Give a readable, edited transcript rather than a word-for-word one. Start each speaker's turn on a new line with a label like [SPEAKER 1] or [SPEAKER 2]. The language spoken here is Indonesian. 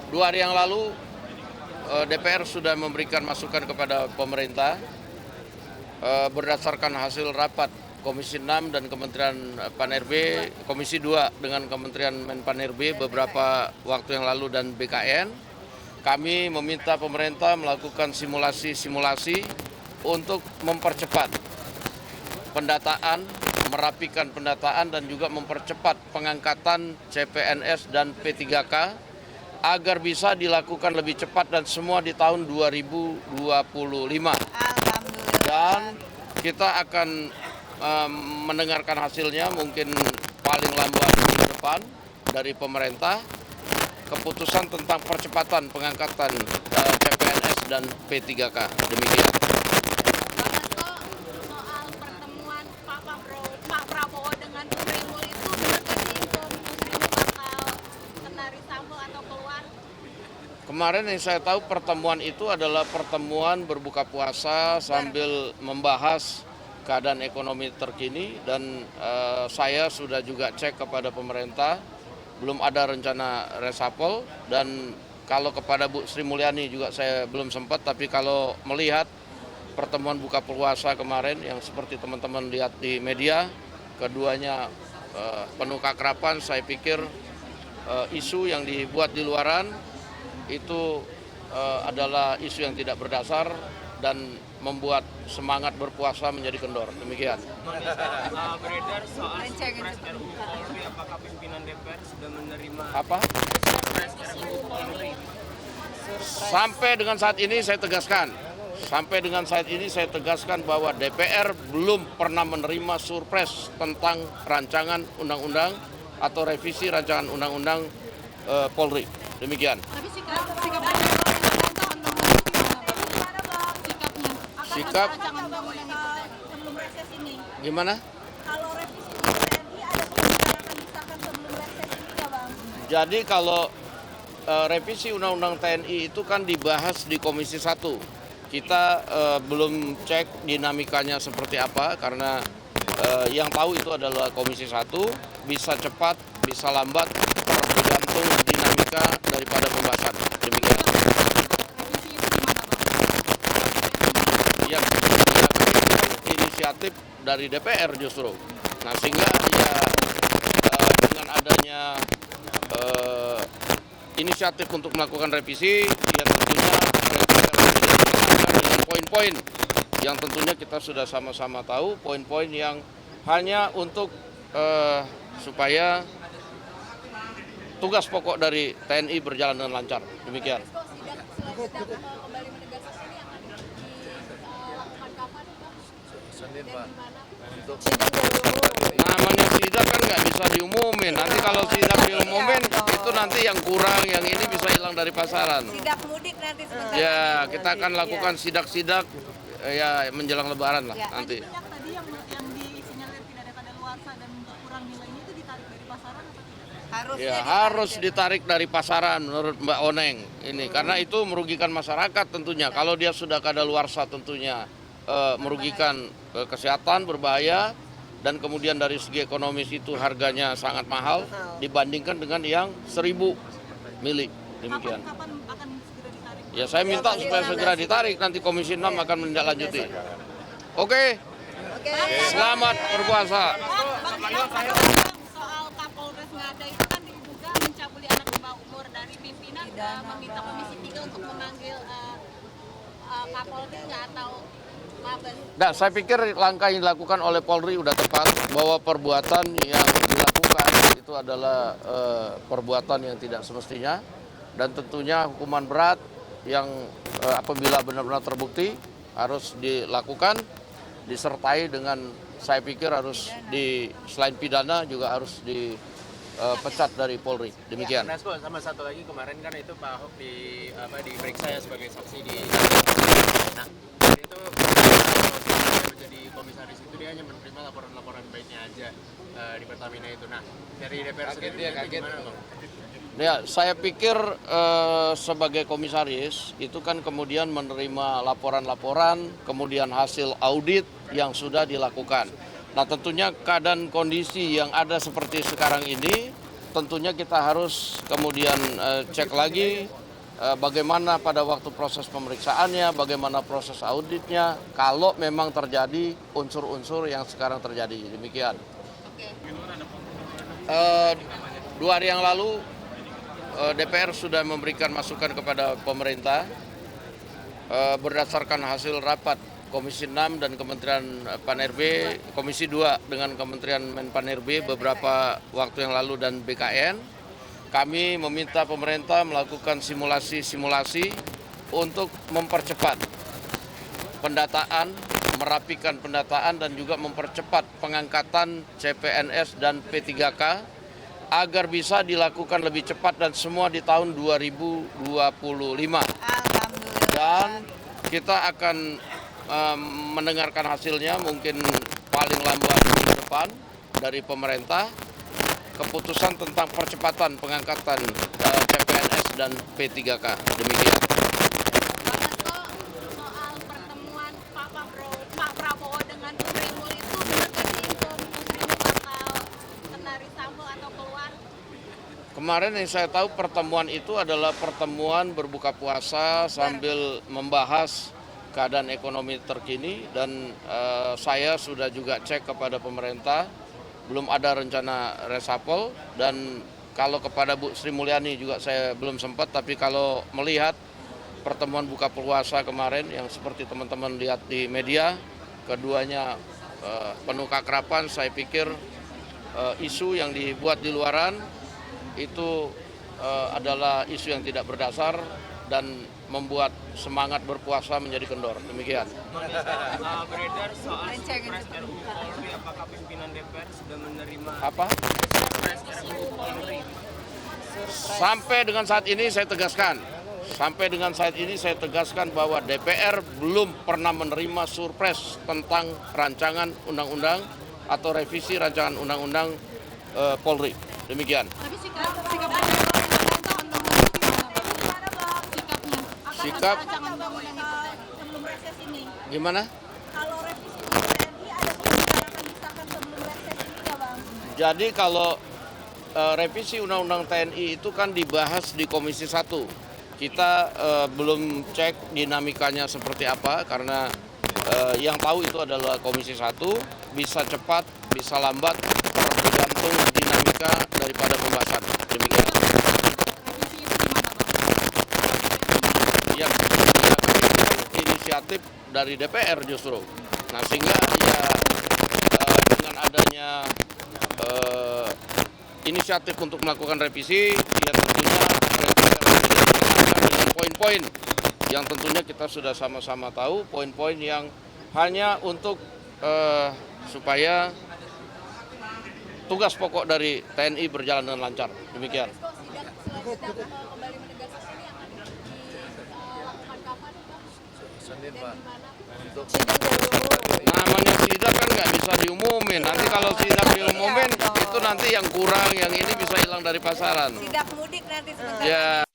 [SPEAKER 1] 2 hari yang lalu DPR sudah memberikan masukan kepada pemerintah berdasarkan hasil rapat Komisi 6 dan Kementerian Pan-RB, Komisi 2 dengan Kementerian Pan-RB beberapa waktu yang lalu dan BKN. Kami meminta pemerintah melakukan simulasi-simulasi untuk mempercepat pendataan, merapikan pendataan dan juga mempercepat pengangkatan CPNS dan P3K agar bisa dilakukan lebih cepat dan semua di tahun 2025. Dan kita akan mendengarkan hasilnya mungkin paling lambat minggu depan dari pemerintah keputusan tentang percepatan pengangkatan CPNS dan P3K. Demikian.
[SPEAKER 2] Soal pertemuan Pak Prabowo dengan Bu Sri Mulyani itu benar nggak sih Bu Sri bakal kena reshuffle atau keluar?
[SPEAKER 1] Kemarin yang saya tahu pertemuan itu adalah pertemuan berbuka puasa sambil membahas keadaan ekonomi terkini dan saya sudah juga cek kepada pemerintah, belum ada rencana reshuffle dan kalau kepada Bu Sri Mulyani juga saya belum sempat, tapi kalau melihat pertemuan buka puasa kemarin yang seperti teman-teman lihat di media, keduanya penuh keakraban, saya pikir isu yang dibuat di luaran itu adalah isu yang tidak berdasar dan membuat semangat berpuasa menjadi kendor. Demikian.
[SPEAKER 3] Beredar soal Surpres RUU Polri, apakah pimpinan DPR sudah menerima
[SPEAKER 1] Apa?
[SPEAKER 3] Surpres RUU Polri?
[SPEAKER 1] Sampai dengan saat ini saya tegaskan bahwa DPR belum pernah menerima surpres tentang rancangan undang-undang atau revisi rancangan undang-undang Polri. Demikian.
[SPEAKER 2] Tapi sikapnya
[SPEAKER 1] Sikap
[SPEAKER 2] sebelum reses ini.
[SPEAKER 1] gimana?
[SPEAKER 2] Kalau revisi TNI ada kemungkinan akan disahkan sebelum reses ini nggak Bang?
[SPEAKER 1] Jadi kalau revisi Undang-Undang TNI itu kan dibahas di Komisi 1. Kita belum cek dinamikanya seperti apa karena yang tahu itu adalah Komisi 1, bisa cepat, bisa lambat, tergantung dinamika daripada pembahasan. Demikian. Ya, inisiatif dari DPR justru. Nah sehingga ya dengan adanya inisiatif untuk melakukan revisi, ya tentunya dengan poin-poin yang tentunya kita sudah sama-sama tahu, poin-poin yang hanya untuk supaya tugas pokok dari TNI berjalan dengan lancar. Demikian.
[SPEAKER 2] Kembali menegaskan ini akan dilakukan kapan Bang?
[SPEAKER 4] Senin Pak. Untuk
[SPEAKER 1] Namanya sidak kan nggak bisa diumumin. Nanti kalau sidak diumumin itu nanti yang kurang, yang ini bisa hilang dari pasaran.
[SPEAKER 5] Sidak mudik nanti sebentar.
[SPEAKER 1] Ya, kita akan lakukan sidak-sidak ya menjelang Lebaran lah nanti.
[SPEAKER 2] Minyak tadi yang disinyalir tidak ada kadaluarsa dan kurang nilainya itu ditarik dari pasaran atau tidak?
[SPEAKER 1] Ya harus ditarik dari pasaran menurut Mbak Oneng ini karena itu merugikan masyarakat tentunya. Kalau dia sudah kadaluarsa tentunya merugikan kesehatan, berbahaya dan kemudian dari segi ekonomis itu harganya sangat mahal dibandingkan dengan yang 1.000 mili. Demikian.
[SPEAKER 2] Kapan akan segera ditarik?
[SPEAKER 1] Ya saya minta supaya segera ditarik, nanti Komisi 6 akan menindaklanjuti. Oke. Selamat berpuasa.
[SPEAKER 2] Soal Kapolres Ngada itu kan diduga mencabuli anak di bawah umur dari pimpinan meminta Komisi 3 untuk memanggil Kapolri nggak atau Mabes.
[SPEAKER 1] Nah, saya pikir langkah yang dilakukan oleh Polri sudah tepat bahwa perbuatan yang dilakukan itu adalah perbuatan yang tidak semestinya dan tentunya hukuman berat yang apabila benar-benar terbukti harus dilakukan disertai dengan saya pikir harus selain pidana juga harus dipecat dari Polri. Demikian.
[SPEAKER 3] Nasko, sama satu lagi kemarin kan itu Pak Ahok diperiksa ya sebagai saksi di nah, itu menjadi komisaris itu dia hanya menerima laporan-laporan baiknya aja di Pertamina itu. Nah, dari DPR sendiri gimana Bang?
[SPEAKER 1] Ya, saya pikir sebagai komisaris itu kan kemudian menerima laporan-laporan, kemudian hasil audit yang sudah dilakukan. Nah tentunya keadaan kondisi yang ada seperti sekarang ini tentunya kita harus kemudian cek lagi bagaimana pada waktu proses pemeriksaannya, bagaimana proses auditnya, kalau memang terjadi unsur-unsur yang sekarang terjadi. Demikian.
[SPEAKER 2] Oke.
[SPEAKER 1] 2 hari yang lalu DPR sudah memberikan masukan kepada pemerintah berdasarkan hasil rapat Komisi 6 dan Kementerian Pan-RB, Komisi 2 dengan Kementerian Men-Pan-RB beberapa waktu yang lalu dan BKN. Kami meminta pemerintah melakukan simulasi-simulasi untuk mempercepat pendataan, merapikan pendataan dan juga mempercepat pengangkatan CPNS dan P3K agar bisa dilakukan lebih cepat dan semua di tahun 2025.
[SPEAKER 2] Alhamdulillah.
[SPEAKER 1] Dan kita akan mendengarkan hasilnya mungkin paling lambat minggu depan dari pemerintah keputusan tentang percepatan pengangkatan CPNS dan P3K. Demikian.
[SPEAKER 2] Bang Hasto, soal pertemuan Pak Prabowo dengan Bu Sri Mulyani itu benar nggak sih Bu Sri bakal kena reshuffle atau keluar?
[SPEAKER 1] Kemarin yang saya tahu pertemuan itu adalah pertemuan berbuka puasa sambil membahas keadaan ekonomi terkini dan saya sudah juga cek kepada pemerintah, belum ada rencana reshuffle dan kalau kepada Bu Sri Mulyani juga saya belum sempat, tapi kalau melihat pertemuan buka puasa kemarin yang seperti teman-teman lihat di media, keduanya penuh keakraban, saya pikir isu yang dibuat di luaran itu adalah isu yang tidak berdasar dan membuat semangat berpuasa menjadi kendor. Demikian.
[SPEAKER 3] Beredar soal Surprise RUU Polri, apakah pimpinan DPR sudah menerima
[SPEAKER 1] Apa?
[SPEAKER 3] Surprise RUU Polri?
[SPEAKER 1] Sampai dengan saat ini saya tegaskan bahwa DPR belum pernah menerima surprise tentang rancangan undang-undang atau revisi rancangan undang-undang Polri. Demikian.
[SPEAKER 2] Tapi sikapnya
[SPEAKER 1] Sikap
[SPEAKER 2] rancangan undang-undang itu sebelum reses ini.
[SPEAKER 1] gimana?
[SPEAKER 2] Kalau revisi TNI ada kemungkinan akan disahkan sebelum reses ini nggak Bang?
[SPEAKER 1] Jadi kalau revisi Undang-Undang TNI itu kan dibahas di Komisi 1. Kita belum cek dinamikanya seperti apa karena yang tahu itu adalah Komisi 1, bisa cepat, bisa lambat, tergantung dinamika daripada pembahasan. Demikian.
[SPEAKER 2] Revisi itu gimana Bang?
[SPEAKER 1] Ya, inisiatif dari DPR justru. Nah sehingga ya dengan adanya inisiatif untuk melakukan revisi, ya tentunya dengan poin-poin yang tentunya kita sudah sama-sama tahu, poin-poin yang hanya untuk supaya tugas pokok dari TNI berjalan dengan lancar. Demikian.
[SPEAKER 2] Kembali menegaskan ini akan dilakukan kapan Bang?
[SPEAKER 4] Senin Pak. Untuk
[SPEAKER 1] Namanya sidak kan nggak bisa diumumin. Nanti kalau sidak diumumin itu nanti yang kurang, yang ini bisa hilang dari pasaran.
[SPEAKER 2] Sidak mudik nanti sebentar.
[SPEAKER 1] Ya.